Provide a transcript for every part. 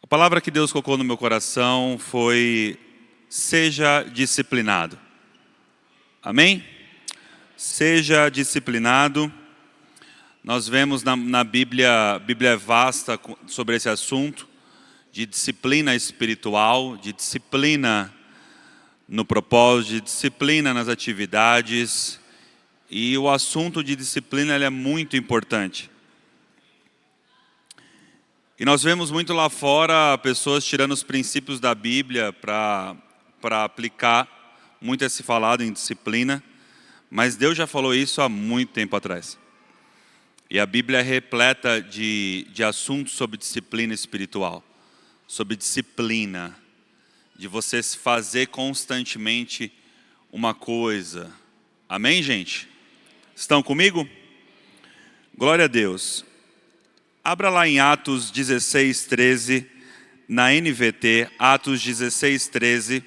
palavra que Deus colocou no meu coração foi: seja disciplinado. Amém? Seja disciplinado. Nós vemos na Bíblia, a Bíblia é vasta sobre esse assunto, de disciplina espiritual, de disciplina no propósito, de disciplina nas atividades. E o assunto de disciplina ele é muito importante. E nós vemos muito lá fora pessoas tirando os princípios da Bíblia para aplicar. Muito é se falado em disciplina, mas Deus já falou isso há muito tempo atrás. E a Bíblia é repleta de assuntos sobre disciplina espiritual, sobre disciplina, de você fazer constantemente uma coisa. Amém, gente? Estão comigo? Glória a Deus. Abra lá em Atos 16:13, na NVT, Atos 16:13.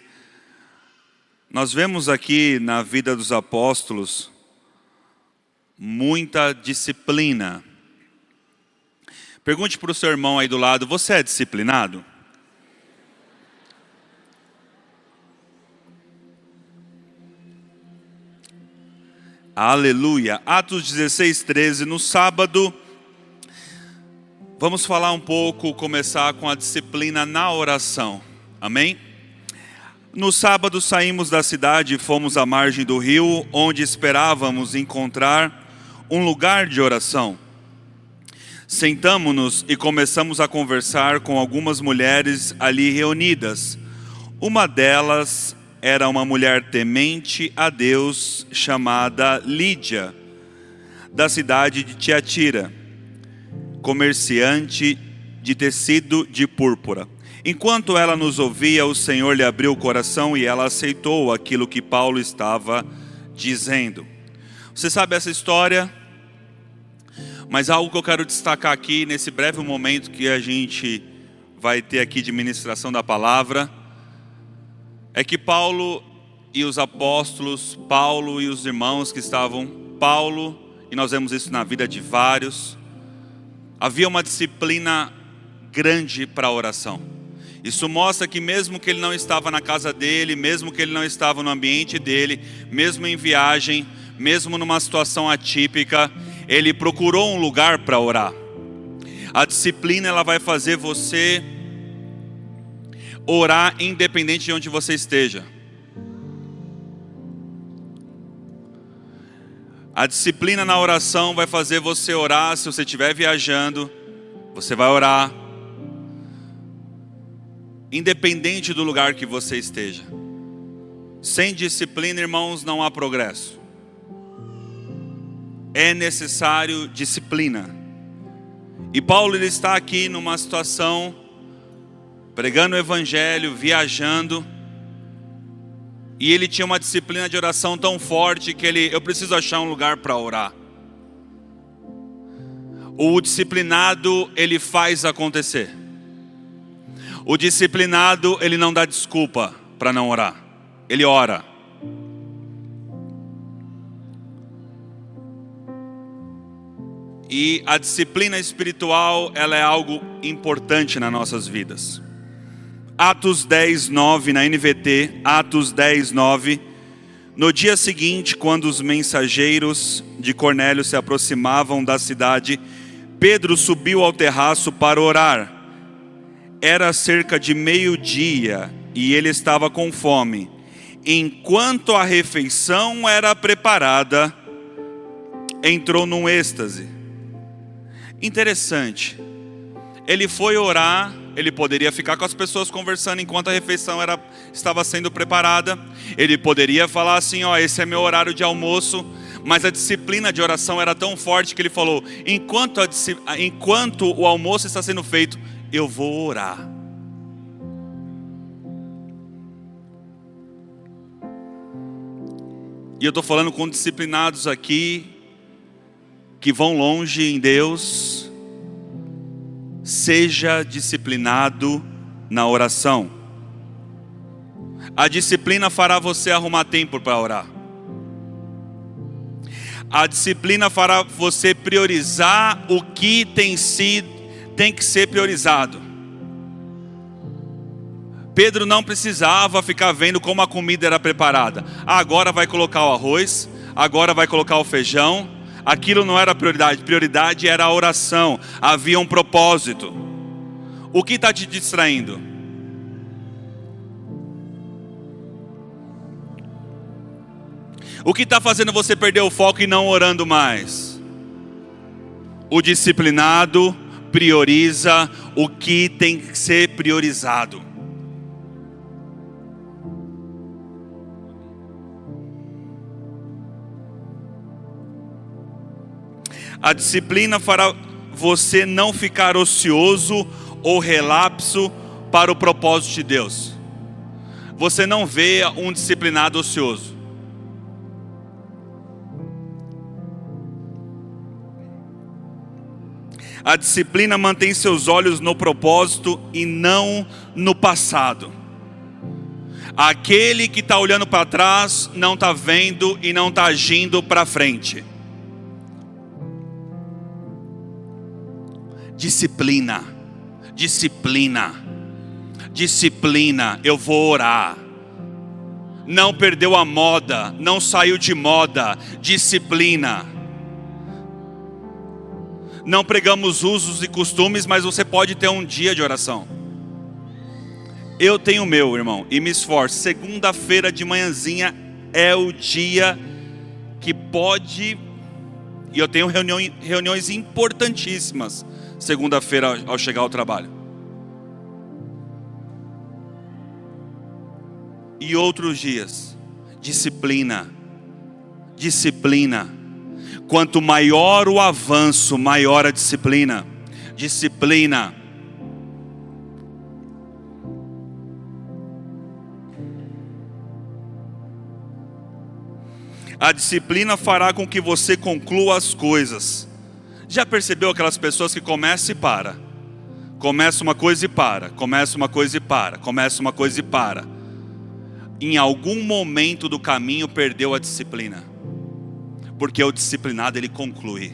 Nós vemos aqui na vida dos apóstolos muita disciplina. Pergunte para o seu irmão aí do lado: você é disciplinado? Aleluia. Atos 16:13, no sábado, vamos falar um pouco, começar com a disciplina na oração. Amém? No sábado saímos da cidade e fomos à margem do rio, onde esperávamos encontrar um lugar de oração. Sentamo-nos e começamos a conversar com algumas mulheres ali reunidas. Uma delas era uma mulher temente a Deus, chamada Lídia, da cidade de Tiatira, comerciante de tecido de púrpura. Enquanto ela nos ouvia, o Senhor lhe abriu o coração e ela aceitou aquilo que Paulo estava dizendo. Você sabe essa história? Mas algo que eu quero destacar aqui, nesse breve momento que a gente vai ter aqui de ministração da palavra, é que Paulo e os apóstolos, Paulo e os irmãos que estavam, Paulo, e nós vemos isso na vida de vários, havia uma disciplina grande para a oração. Isso mostra que mesmo que ele não estava na casa dele, mesmo que ele não estava no ambiente dele, mesmo em viagem, mesmo numa situação atípica, ele procurou um lugar para orar. A disciplina ela vai fazer você orar independente de onde você esteja. A disciplina na oração vai fazer você orar. Se você estiver viajando, você vai orar independente do lugar que você esteja. Sem disciplina, irmãos, não há progresso. É necessário disciplina. E Paulo ele está aqui numa situação, pregando o evangelho, viajando, e ele tinha uma disciplina de oração tão forte que eu preciso achar um lugar para orar. O disciplinado, ele faz acontecer. O disciplinado, ele não dá desculpa para não orar. Ele ora. E a disciplina espiritual, ela é algo importante nas nossas vidas. Atos 10:9 na NVT, Atos 10:9. No dia seguinte, quando os mensageiros de Cornélio se aproximavam da cidade, Pedro subiu ao terraço para orar. Era cerca de meio-dia e ele estava com fome. Enquanto a refeição era preparada, entrou num êxtase. Interessante. Ele foi orar, ele poderia ficar com as pessoas conversando enquanto a refeição estava sendo preparada. Ele poderia falar assim, esse é meu horário de almoço. Mas a disciplina de oração era tão forte que ele falou, enquanto o almoço está sendo feito, eu vou orar. E eu estou falando com disciplinados aqui, que vão longe em Deus. Seja disciplinado na oração. A disciplina fará você arrumar tempo para orar. A disciplina fará você priorizar o que tem que ser priorizado. Pedro não precisava ficar vendo como a comida era preparada. Agora vai colocar o arroz, agora vai colocar o feijão. Aquilo não era prioridade, prioridade era a oração. Havia um propósito. O que está te distraindo? O que está fazendo você perder o foco e não orando mais? O disciplinado prioriza o que tem que ser priorizado. A disciplina fará você não ficar ocioso ou relapso para o propósito de Deus. Você não vê um disciplinado ocioso. A disciplina mantém seus olhos no propósito e não no passado. Aquele que está olhando para trás não está vendo e não está agindo para frente. Disciplina, disciplina, disciplina. Eu vou orar. Não perdeu a moda, não saiu de moda. Disciplina. Não pregamos usos e costumes, mas você pode ter um dia de oração. Eu tenho o meu, irmão, e me esforço. Segunda-feira de manhãzinha é o dia que pode... E eu tenho reuniões importantíssimas segunda-feira ao chegar ao trabalho. E outros dias, disciplina, disciplina. Quanto maior o avanço, maior a disciplina. Disciplina. A disciplina fará com que você conclua as coisas. Já percebeu aquelas pessoas que começam e para? Começa uma coisa e para. Começa uma coisa e para. Começa uma coisa e para. Em algum momento do caminho perdeu a disciplina. Porque o disciplinado ele conclui.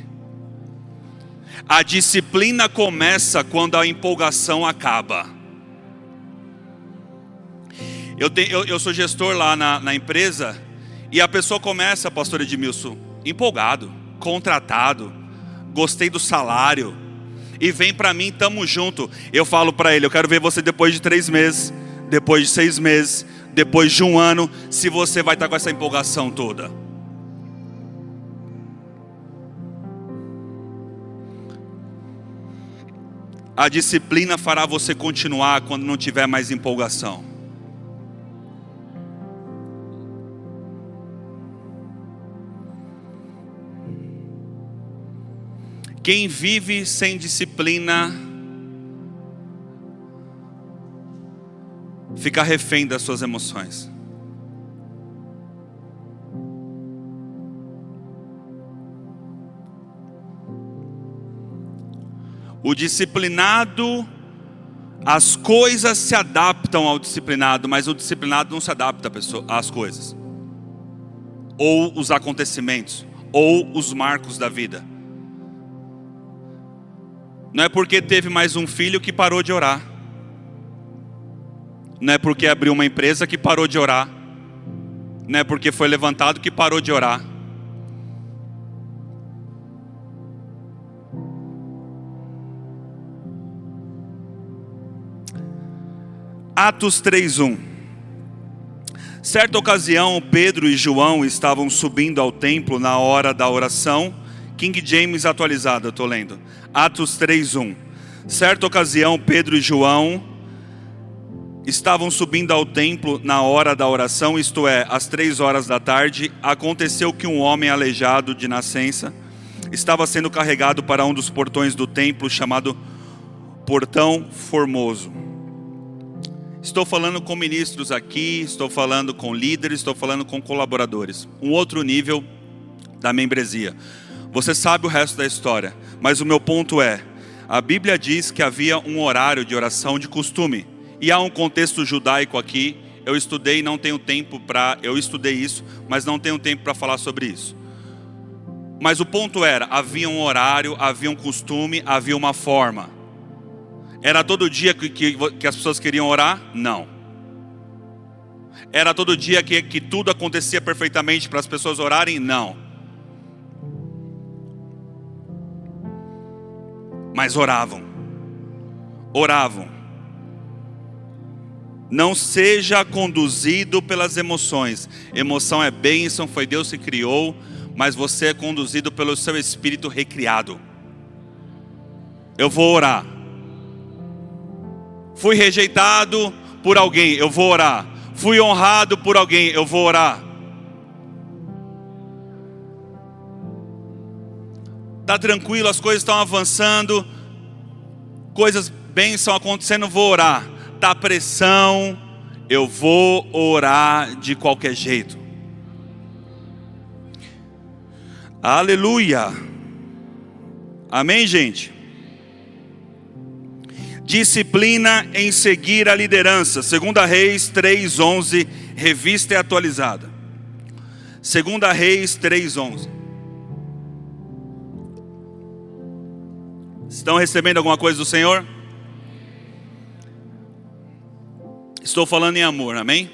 A disciplina começa quando a empolgação acaba. Eu sou gestor lá na empresa. E a pessoa começa, pastor Edmilson, empolgado, contratado, gostei do salário. E vem para mim, tamo junto. Eu falo para ele, eu quero ver você depois de 3 meses, depois de 6 meses, depois de 1 ano, se você vai estar com essa empolgação toda. A disciplina fará você continuar quando não tiver mais empolgação. Quem vive sem disciplina fica refém das suas emoções. O disciplinado, as coisas se adaptam ao disciplinado, mas o disciplinado não se adapta às coisas, ou os acontecimentos, ou os marcos da vida. Não é porque teve mais um filho que parou de orar. Não é porque abriu uma empresa que parou de orar. Não é porque foi levantado que parou de orar. Atos 3:1. Certa ocasião, Pedro e João estavam subindo ao templo na hora da oração. King James atualizado, eu estou lendo. Atos 3:1. Certa ocasião, Pedro e João estavam subindo ao templo na hora da oração, isto é, às 3 horas da tarde. Aconteceu que um homem aleijado de nascença estava sendo carregado para um dos portões do templo, chamado Portão Formoso. Estou falando com ministros aqui, estou falando com líderes, estou falando com colaboradores. Um outro nível da membresia. Você sabe o resto da história, mas o meu ponto é, a Bíblia diz que havia um horário de oração de costume. E há um contexto judaico aqui, eu estudei, não tenho tempo eu estudei isso, mas não tenho tempo para falar sobre isso. Mas o ponto era, havia um horário, havia um costume, havia uma forma. Era todo dia que as pessoas queriam orar? Não. Era todo dia que tudo acontecia perfeitamente para as pessoas orarem? Não. Mas oravam. Oravam. Não seja conduzido pelas emoções. Emoção é bênção, foi Deus que criou, mas você é conduzido pelo seu espírito recriado. Eu vou orar. Fui rejeitado por alguém, eu vou orar. Fui honrado por alguém, eu vou orar. Está tranquilo, as coisas estão avançando, coisas bem estão acontecendo, vou orar. Está pressão, eu vou orar de qualquer jeito. Aleluia. Amém, gente? Disciplina em seguir a liderança. 2 Reis 3:11, revista e atualizada. 2 Reis 3:11. Estão recebendo alguma coisa do Senhor? Estou falando em amor, amém?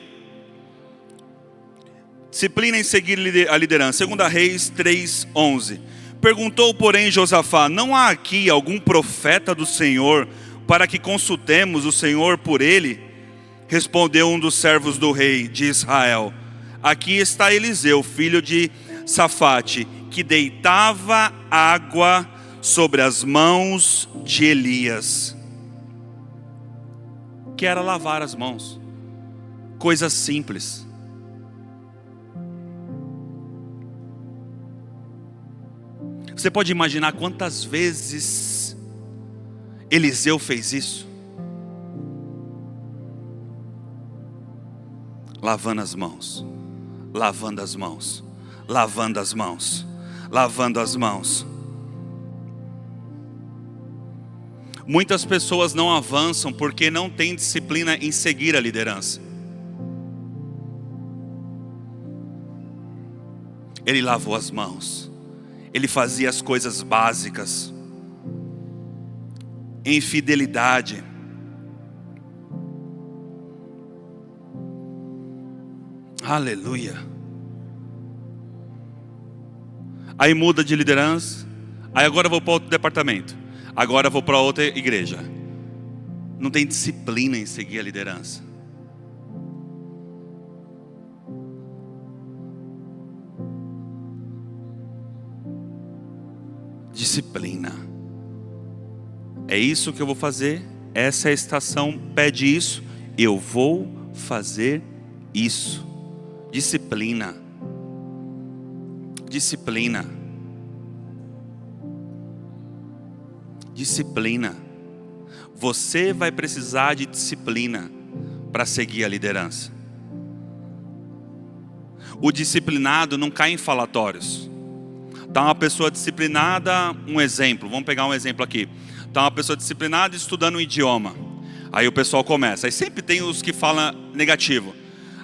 Disciplina em seguir a liderança. 2 Reis 3:11. Perguntou, porém, Josafá: não há aqui algum profeta do Senhor para que consultemos o Senhor por ele? Respondeu um dos servos do rei de Israel: aqui está Eliseu, filho de Safate, que deitava água sobre as mãos de Elias. Que era lavar as mãos. Coisas simples. Você pode imaginar quantas vezes Eliseu fez isso? Lavando as mãos, lavando as mãos, lavando as mãos, lavando as mãos. Muitas pessoas não avançam porque não têm disciplina em seguir a liderança. Ele lavou as mãos. Ele fazia as coisas básicas. Em fidelidade. Aleluia. Aí muda de liderança. Aí agora eu vou para outro departamento. Agora eu vou para outra igreja. Não tem disciplina em seguir a liderança. Disciplina. É isso que eu vou fazer. Essa é a estação, pede isso. Eu vou fazer isso. Disciplina. Disciplina. Disciplina. Você vai precisar de disciplina para seguir a liderança. O disciplinado não cai em falatórios. Está uma pessoa disciplinada, um exemplo, vamos pegar um exemplo aqui. Está uma pessoa disciplinada estudando um idioma. Aí o pessoal começa, aí sempre tem os que falam negativo.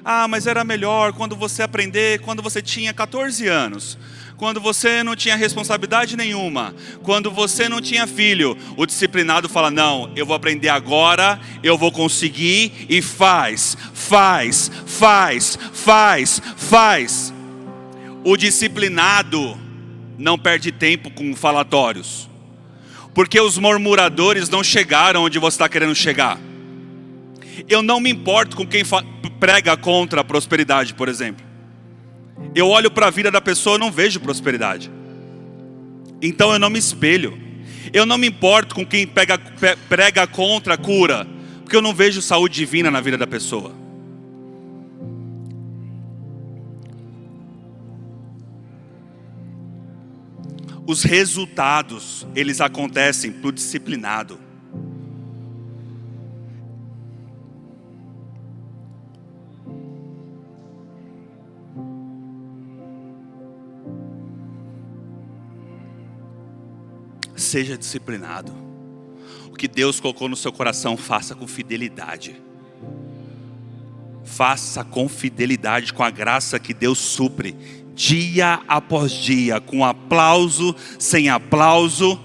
Ah, mas era melhor quando você aprender, quando você tinha 14 anos. Quando você não tinha responsabilidade nenhuma. Quando você não tinha filho. O disciplinado fala, não, eu vou aprender agora, eu vou conseguir e faz. O disciplinado não perde tempo com falatórios. Porque os murmuradores não chegaram onde você está querendo chegar. Eu não me importo com quem prega contra a prosperidade, por exemplo. Eu olho para a vida da pessoa e não vejo prosperidade. Então eu não me espelho. Eu não me importo com quem prega contra a cura, porque eu não vejo saúde divina na vida da pessoa. Os resultados, eles acontecem para o disciplinado. Seja disciplinado. O que Deus colocou no seu coração, faça com fidelidade. Faça com fidelidade, com a graça que Deus supre, dia após dia, com aplauso, sem aplauso.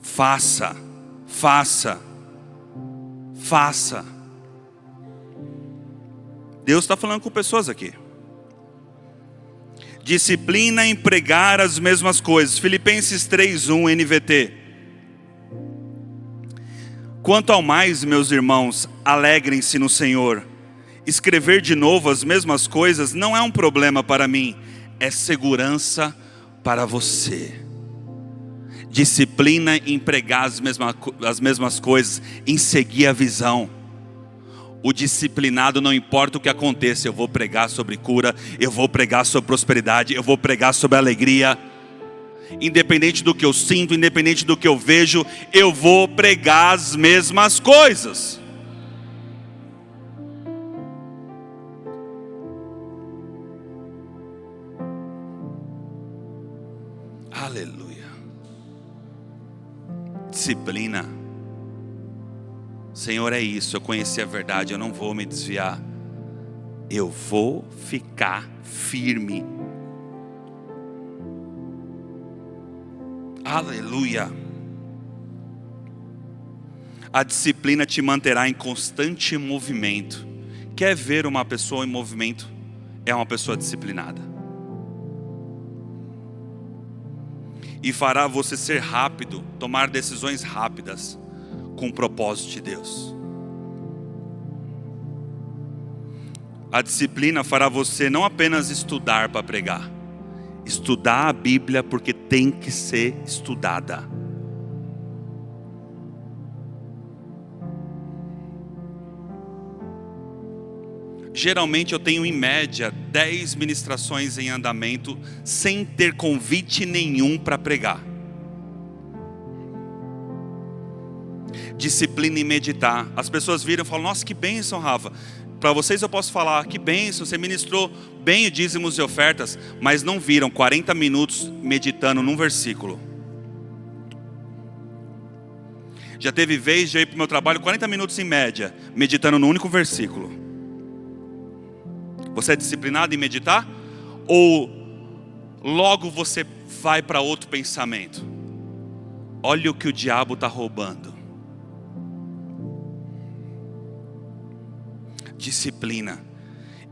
Faça. Deus está falando com pessoas aqui. Disciplina em pregar as mesmas coisas. Filipenses 3:1 NVT. Quanto ao mais, meus irmãos, alegrem-se no Senhor. Escrever de novo as mesmas coisas não é um problema para mim, é segurança para você. Disciplina em pregar as mesmas coisas, em seguir a visão. O disciplinado, não importa o que aconteça, eu vou pregar sobre cura, eu vou pregar sobre prosperidade, eu vou pregar sobre alegria. Independente do que eu sinto, independente do que eu vejo, eu vou pregar as mesmas coisas. Aleluia. Disciplina. Senhor, é isso, eu conheci a verdade, eu não vou me desviar. Eu vou ficar firme. Aleluia. A disciplina te manterá em constante movimento. Quer ver uma pessoa em movimento? É uma pessoa disciplinada. E fará você ser rápido, tomar decisões rápidas, com o propósito de Deus. A disciplina fará você não apenas estudar para pregar, estudar a Bíblia porque tem que ser estudada. Geralmente eu tenho em média 10 ministrações em andamento sem ter convite nenhum para pregar. Disciplina em meditar. As pessoas viram e falam: nossa, que bênção, Rafa. Para vocês eu posso falar: que bênção, você ministrou bem o dízimos e ofertas. Mas não viram 40 minutos meditando num versículo. Já teve vez de eu ir para o meu trabalho 40 minutos em média, meditando no único versículo. Você é disciplinado em meditar? Ou logo você vai para outro pensamento? Olha o que o diabo está roubando. Disciplina.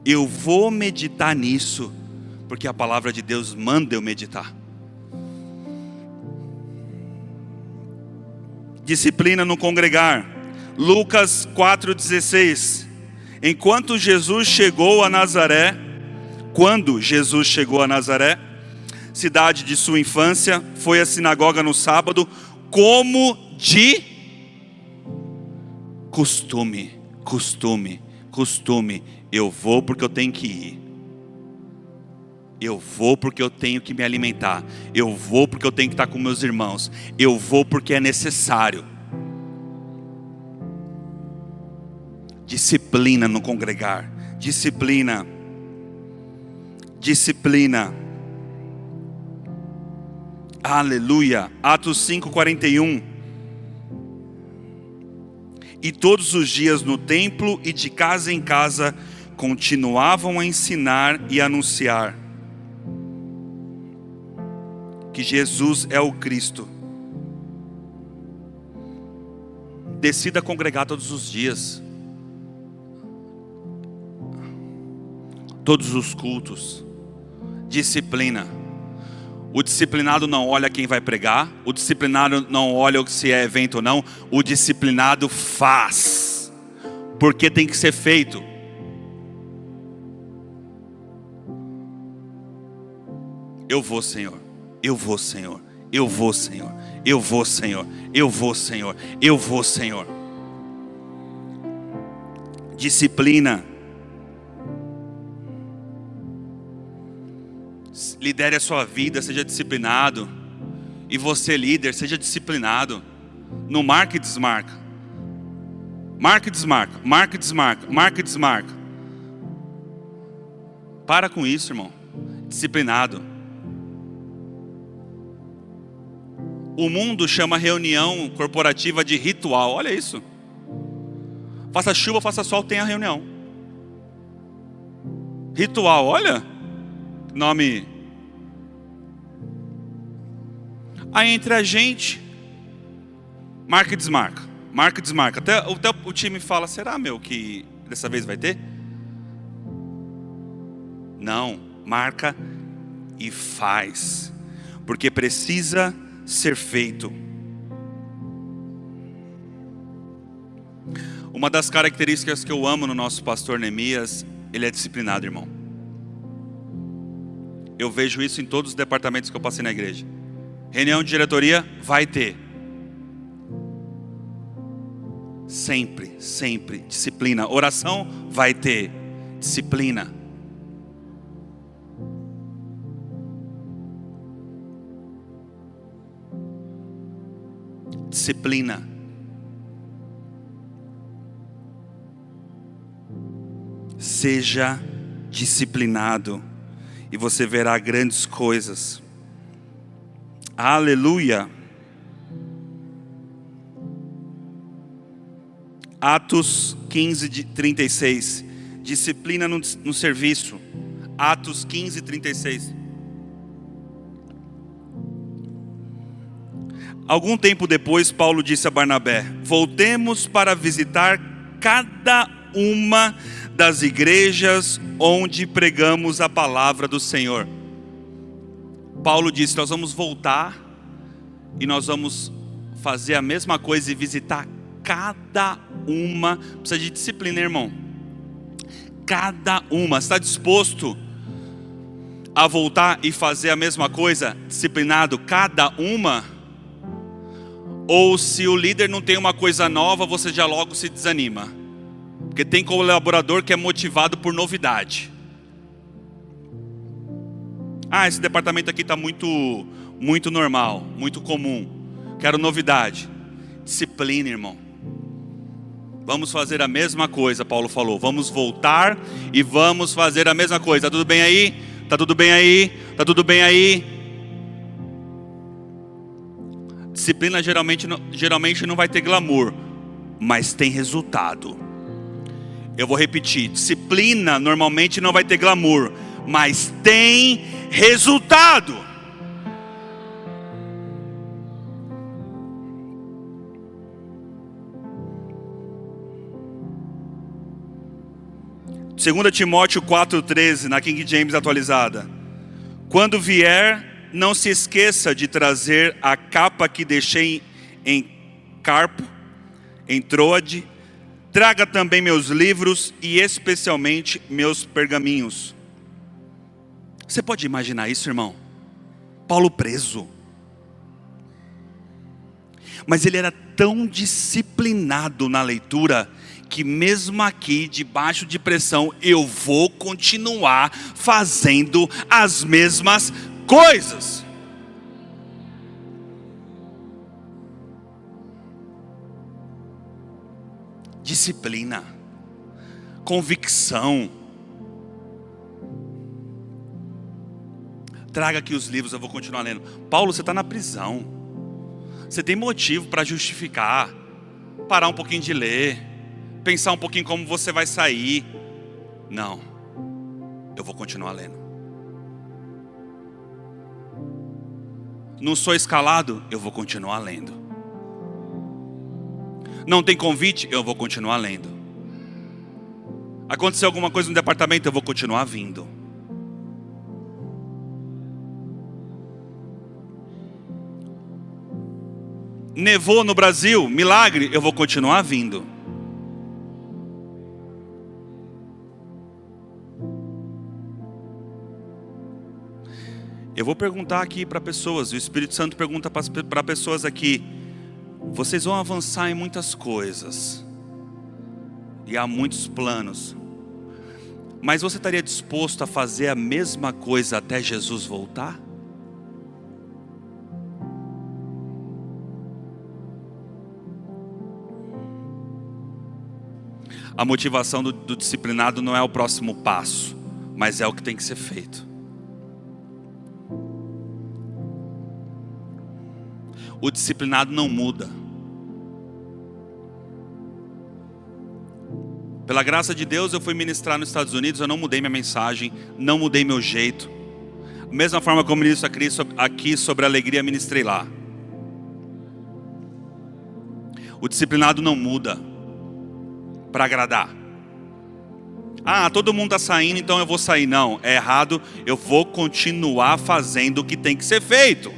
Eu vou meditar nisso, porque a palavra de Deus manda eu meditar. Disciplina no congregar. Lucas 4,16. Quando Jesus chegou a Nazaré, cidade de sua infância, foi à sinagoga no sábado, como de costume. Eu vou porque eu tenho que ir. Eu vou porque eu tenho que me alimentar. Eu vou porque eu tenho que estar com meus irmãos. Eu vou porque é necessário. Disciplina no congregar. Disciplina. Aleluia. Atos 5:41. E todos os dias no templo e de casa em casa continuavam a ensinar e anunciar que Jesus é o Cristo. Decida congregar todos os dias, todos os cultos. Disciplina. O disciplinado não olha quem vai pregar. O disciplinado não olha se é evento ou não. O disciplinado faz, porque tem que ser feito. Eu vou, Senhor. Eu vou, Senhor. Eu vou, Senhor. Eu vou, Senhor. Eu vou, Senhor. Eu vou, Senhor. Disciplina. Lidere a sua vida, seja disciplinado. E você, líder, seja disciplinado. Não marca e desmarca. Marca e desmarca. Marca e desmarca. Marca e desmarca. Para com isso, irmão. Disciplinado. O mundo chama reunião corporativa de ritual. Olha isso. Faça chuva, faça sol, tenha reunião. Ritual, olha. Nome. Aí entre a gente, marca e desmarca. Marca e desmarca. Até o time fala: será, meu, que dessa vez vai ter? Não, marca e faz, porque precisa ser feito. Uma das características que eu amo no nosso pastor Neemias, ele é disciplinado, irmão. Eu vejo isso em todos os departamentos que eu passei na igreja. Reunião de diretoria, vai ter. Sempre, sempre, disciplina. Oração, vai ter. Disciplina. Disciplina. Seja disciplinado e você verá grandes coisas. Aleluia. Atos 15:36. Disciplina no serviço. Atos 15:36. Algum tempo depois, Paulo disse a Barnabé: voltemos para visitar cada uma das igrejas onde pregamos a palavra do Senhor. Paulo disse: nós vamos voltar e nós vamos fazer a mesma coisa e visitar cada uma. Precisa de disciplina, irmão. Cada uma. Está disposto a voltar e fazer a mesma coisa, disciplinado, cada uma? Ou se o líder não tem uma coisa nova, você já logo se desanima? Porque tem colaborador que é motivado por novidade. Esse departamento aqui está muito normal, muito comum. Quero novidade. Disciplina, irmão. Vamos fazer a mesma coisa, Paulo falou. Vamos voltar e vamos fazer a mesma coisa. Está tudo bem aí? Está tudo bem aí? Está tudo bem aí? Disciplina geralmente não vai ter glamour, mas tem resultado. Eu vou repetir, disciplina normalmente não vai ter glamour, mas tem resultado. Segunda Timóteo 4:13, na King James atualizada. Quando vier, não se esqueça de trazer a capa que deixei em Carpo, em Troade. Traga também meus livros e especialmente meus pergaminhos. Você pode imaginar isso, irmão? Paulo preso. Mas ele era tão disciplinado na leitura, que mesmo aqui, debaixo de pressão, eu vou continuar fazendo as mesmas coisas. Disciplina, convicção. Traga aqui os livros, eu vou continuar lendo. Paulo, você está na prisão. Você tem motivo para justificar. Parar um pouquinho de ler. Pensar um pouquinho como você vai sair. Não, eu vou continuar lendo. Não sou escalado, eu vou continuar lendo. Não tem convite, eu vou continuar lendo. Aconteceu alguma coisa no departamento, eu vou continuar vindo. Nevou no Brasil, milagre, eu vou continuar vindo. Eu vou perguntar aqui para pessoas, o Espírito Santo pergunta para pessoas aqui: vocês vão avançar em muitas coisas, e há muitos planos, mas você estaria disposto a fazer a mesma coisa até Jesus voltar? A motivação do disciplinado não é o próximo passo, mas é o que tem que ser feito. O disciplinado não muda. Pela graça de Deus, eu fui ministrar nos Estados Unidos, eu não mudei minha mensagem, não mudei meu jeito. Da mesma forma como ministro aqui sobre a alegria, ministrei lá. O disciplinado não muda para agradar. Ah, todo mundo está saindo, então eu vou sair. Não, é errado. Eu vou continuar fazendo o que tem que ser feito.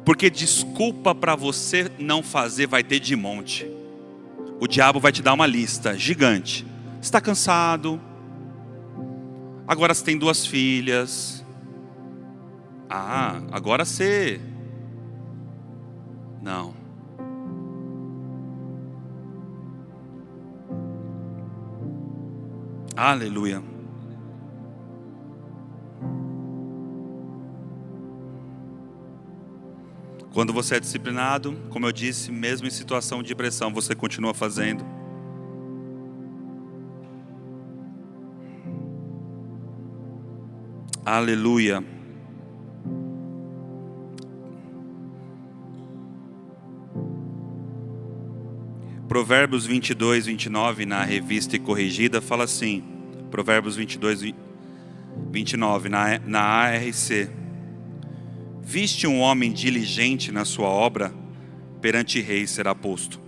Porque desculpa para você não fazer vai ter de monte. O diabo vai te dar uma lista gigante. Você está cansado. Agora você tem 2 filhas. Ah, agora você... Não. Aleluia. Quando você é disciplinado, como eu disse, mesmo em situação de pressão, você continua fazendo. Aleluia. Provérbios 22, 29, na Revista e Corrigida, fala assim. Provérbios 22, 29, na ARC. Viste um homem diligente na sua obra, perante reis será posto.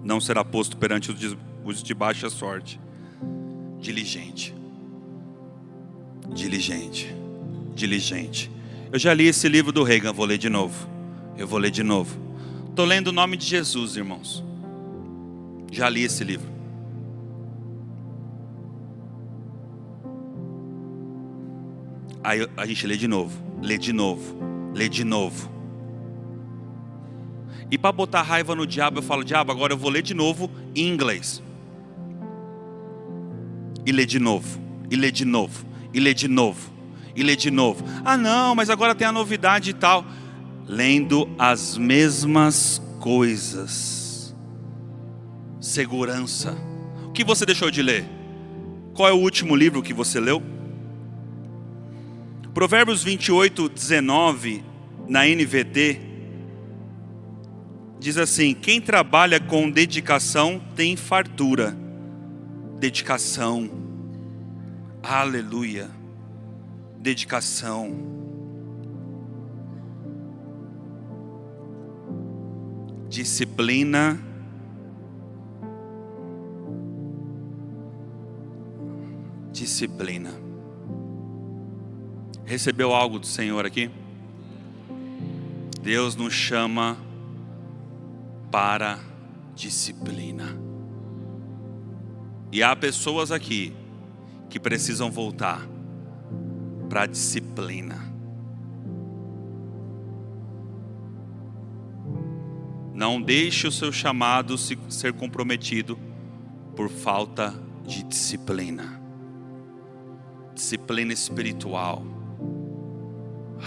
Não será posto perante os de baixa sorte. Diligente. Diligente. Diligente. Eu já li esse livro do Reagan, vou ler de novo. Eu vou ler de novo. Estou lendo o nome de Jesus, irmãos. Já li esse livro. Aí a gente lê de novo. Lê de novo. Lê de novo. E para botar raiva no diabo, eu falo: diabo, agora eu vou ler de novo em inglês. E lê de novo. E lê de novo. E lê de novo. E lê de novo. Ah não, mas agora tem a novidade e tal. Lendo as mesmas coisas. Segurança. O que você deixou de ler? Qual é o último livro que você leu? Provérbios 28, 19, na NVT, diz assim: quem trabalha com dedicação tem fartura. Dedicação. Aleluia. Dedicação. Disciplina. Disciplina. Recebeu algo do Senhor aqui? Deus nos chama para disciplina. E há pessoas aqui que precisam voltar para a disciplina. Não deixe o seu chamado ser comprometido por falta de disciplina. Disciplina espiritual.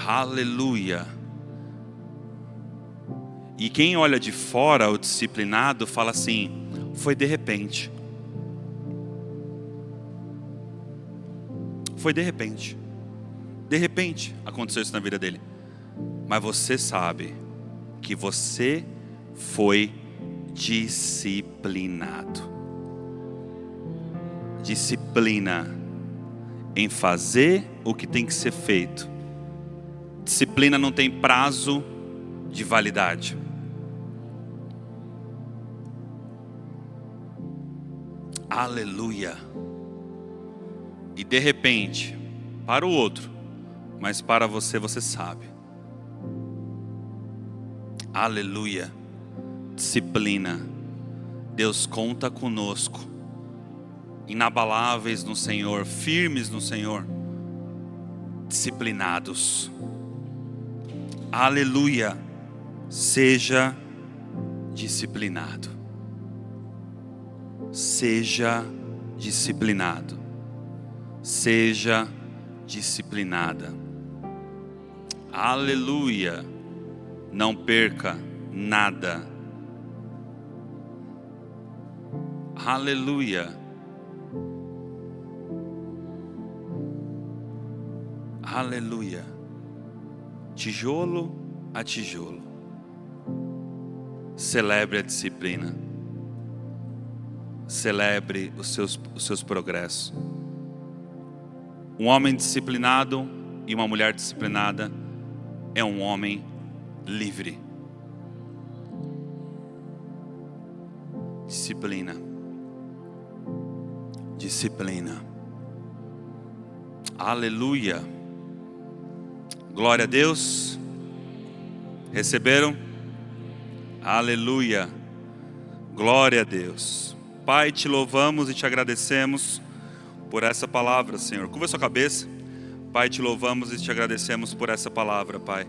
Aleluia. E quem olha de fora o disciplinado fala assim: foi de repente. Foi de repente. De repente aconteceu isso na vida dele. Mas você sabe que você foi disciplinado. Disciplina em fazer o que tem que ser feito. Disciplina não tem prazo de validade. Aleluia. E de repente, para o outro, mas para você, você sabe. Aleluia. Disciplina. Deus conta conosco. Inabaláveis no Senhor, firmes no Senhor. Disciplinados. Aleluia. Seja disciplinado. Seja disciplinado. Seja disciplinada. Aleluia. Não perca nada. Aleluia. Aleluia. Tijolo a tijolo. Celebre a disciplina. Celebre os seus progressos. Um homem disciplinado e uma mulher disciplinada é um homem livre. Disciplina. Disciplina. Aleluia. Glória a Deus. Receberam? Aleluia. Glória a Deus. Pai, te louvamos e te agradecemos por essa palavra, Senhor. Curva a sua cabeça. Pai, te louvamos e te agradecemos por essa palavra, Pai.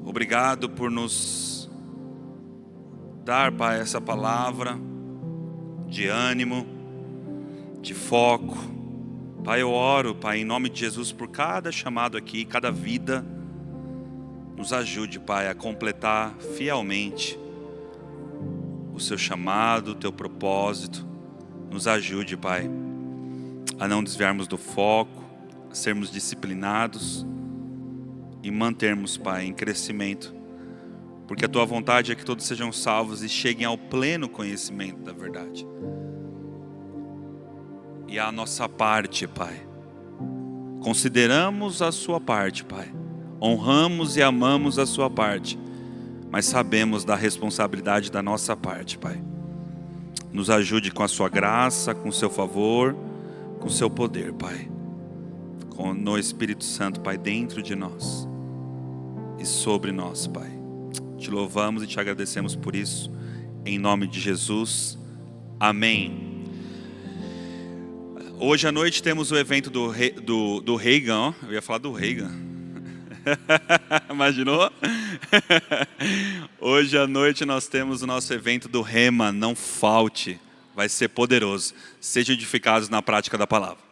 Obrigado por nos dar, Pai, essa palavra de ânimo, de foco. Pai, eu oro, Pai, em nome de Jesus, por cada chamado aqui, cada vida. Nos ajude, Pai, a completar fielmente o seu chamado, o teu propósito. Nos ajude, Pai, a não desviarmos do foco, a sermos disciplinados e mantermos, Pai, em crescimento. Porque a tua vontade é que todos sejam salvos e cheguem ao pleno conhecimento da verdade. E a nossa parte, Pai, consideramos a sua parte, Pai, honramos e amamos a sua parte, mas sabemos da responsabilidade da nossa parte, Pai. Nos ajude com a sua graça, com o seu favor, com o seu poder, Pai, no Espírito Santo, Pai, dentro de nós e sobre nós, Pai. Te louvamos e te agradecemos por isso, em nome de Jesus, amém. Hoje à noite temos o evento do Reagan, ó. Eu ia falar do Reagan. Imaginou? Hoje à noite nós temos o nosso evento do Rema, não falte. Vai ser poderoso. Sejam edificados na prática da palavra.